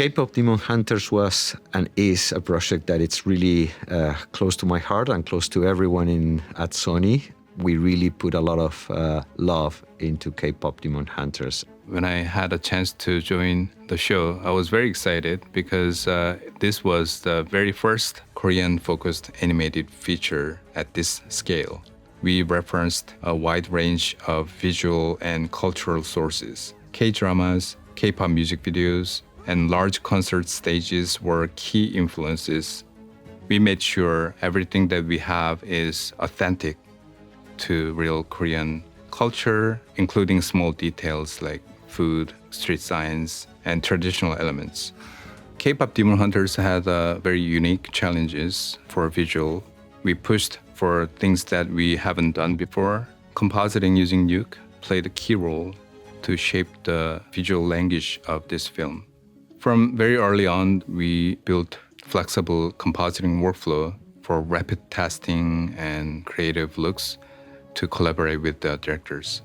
K-Pop Demon Hunters was and is a project that it's really close to my heart and close to everyone at Sony. We really put a lot of love into K-Pop Demon Hunters. When I had a chance to join the show, I was very excited because this was the very first Korean-focused animated feature at this scale. We referenced a wide range of visual and cultural sources. K-dramas, K-pop music videos, and large concert stages were key influences. We made sure everything that we have is authentic to real Korean culture, including small details like food, street signs, and traditional elements. K-Pop Demon Hunters had very unique challenges for visual. We pushed for things that we haven't done before. Compositing using Nuke played a key role to shape the visual language of this film. From very early on, we built flexible compositing workflow for rapid testing and creative looks to collaborate with the directors.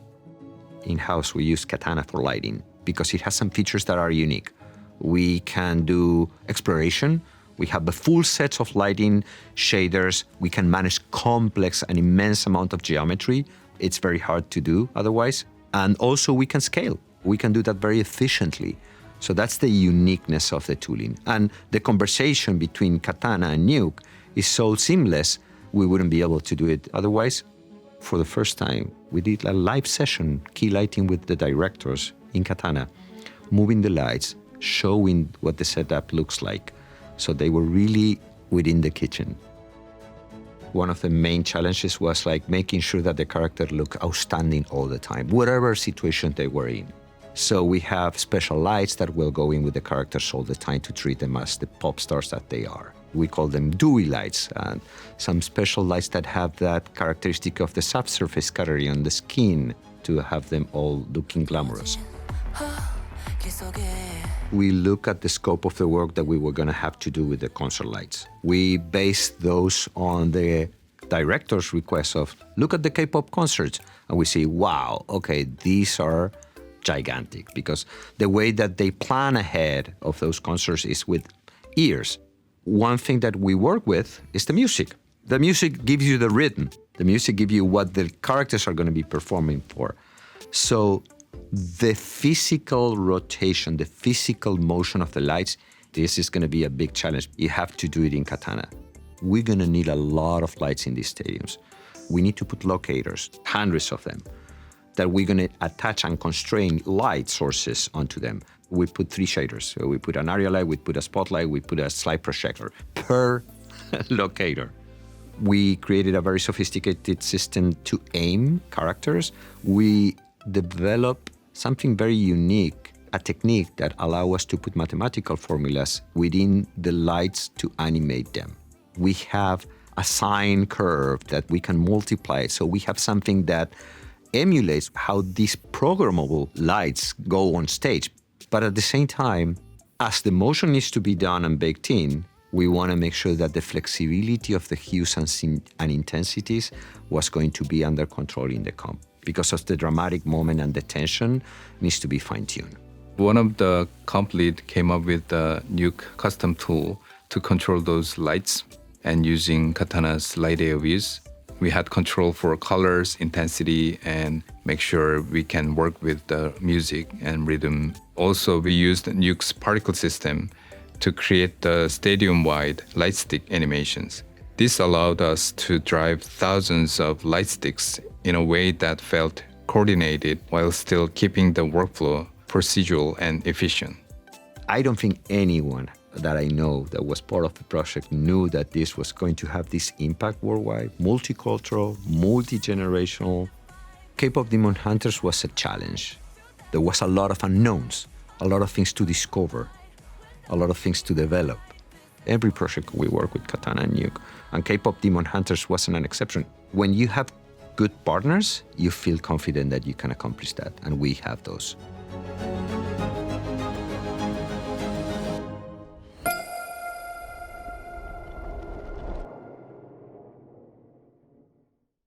In-house, we use Katana for lighting because it has some features that are unique. We can do exploration. We have the full sets of lighting, shaders. We can manage complex and immense amount of geometry. It's very hard to do otherwise. And also we can scale. We can do that very efficiently. So that's the uniqueness of the tooling. And the conversation between Katana and Nuke is so seamless, we wouldn't be able to do it otherwise. For the first time, we did a live session, key lighting with the directors in Katana, moving the lights, showing what the setup looks like. So they were really within the kitchen. One of the main challenges was like making sure that the character looked outstanding all the time, whatever situation they were in. So we have special lights that will go in with the characters all the time to treat them as the pop stars that they are. We call them dewy lights, and some special lights that have that characteristic of the subsurface coloring on the skin to have them all looking glamorous. We look at the scope of the work that we were going to have to do with the concert lights. We based those on the director's request of, look at the K-pop concerts, and we say, wow, okay, these are gigantic, because the way that they plan ahead of those concerts is with ears. One thing that we work with is the music. The music gives you the rhythm. The music gives you what the characters are going to be performing for. So the physical rotation, the physical motion of the lights, this is going to be a big challenge. You have to do it in Katana. We're going to need a lot of lights in these stadiums. We need to put locators, hundreds of them, that we're going to attach and constrain light sources onto them. We put 3 shaders. So we put an area light, we put a spotlight, we put a slide projector per locator. We created a very sophisticated system to aim characters. We developed something very unique, a technique that allows us to put mathematical formulas within the lights to animate them. We have a sine curve that we can multiply. So we have something that emulates how these programmable lights go on stage. But at the same time, as the motion needs to be done and baked in, we want to make sure that the flexibility of the hues and intensities was going to be under control in the comp, because of the dramatic moment and the tension needs to be fine-tuned. One of the comp lead came up with the Nuke custom tool to control those lights, and using Katana's light AOVs, we had control for colors, intensity, and make sure we can work with the music and rhythm. Also, we used Nuke's particle system to create the stadium-wide light stick animations. This allowed us to drive thousands of light sticks in a way that felt coordinated while still keeping the workflow procedural and efficient. I don't think anyone that I know that was part of the project knew that this was going to have this impact worldwide, multicultural, multi-generational. K-Pop Demon Hunters was a challenge. There was a lot of unknowns, a lot of things to discover, a lot of things to develop. Every project we work with Katana and Nuke, and K-Pop Demon Hunters wasn't an exception. When you have good partners, you feel confident that you can accomplish that, and we have those.